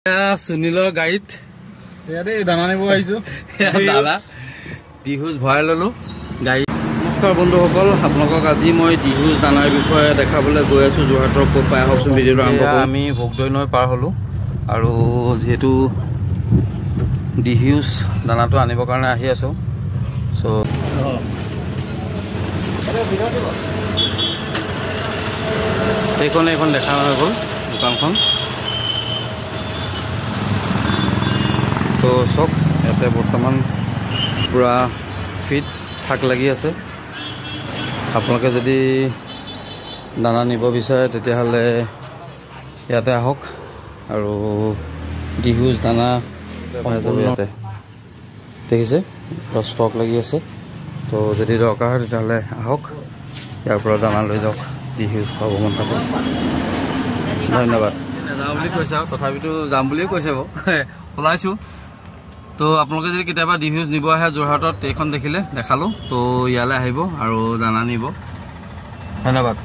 সুনীলৰ গাড়ীত দানা নিব আহিছো দাদা ডিহুজ ভৰাই ললো গাড়ী। নমস্কাৰ বন্ধুসকল, আপোনালোকক আজি মই ডিহুজ দানাৰ বিষয়ে দেখাবলৈ গৈ আছো। যোৰহাটৰ ক'ত পাই আহকচোন ভিডিঅ'টো আৰম্ভ কৰোঁ। আমি ভোগদৈ নৈ পাৰ হলো আৰু যিহেতু ডিহুজ দানাটো আনিবৰ কাৰণে আহি আছো। চ' এইখন দেখা হৈ গ'ল দোকানখন। তো চক ইয়াতে বৰ্তমান পুৰা ফিট থাক লাগি আছে। আপোনালোকে যদি দানা নিব বিচাৰে তেতিয়াহ'লে ইয়াতে আহক আৰু ডিহুজ দানা পাই যাব ইয়াতে। দেখিছে ষ্টক লাগি আছে। তো যদি দৰকাৰ হয় তেতিয়াহ'লে আহক, ইয়াৰ পৰা দানা লৈ যাওক। ডিহুজ পাব মন যাব। ধন্যবাদ। নাযাওঁ বুলি কৈছে আৰু তথাপিতো যাম বুলিয়ে কৈছে বাৰু ওলাইছোঁ। তো আপোনালোকে যদি কেতিয়াবা ডিহুজ নিব আহে যোৰহাটত, এইখন দেখিলে দেখালোঁ, তো ইয়ালৈ আহিব আৰু দানা নিব। ধন্যবাদ।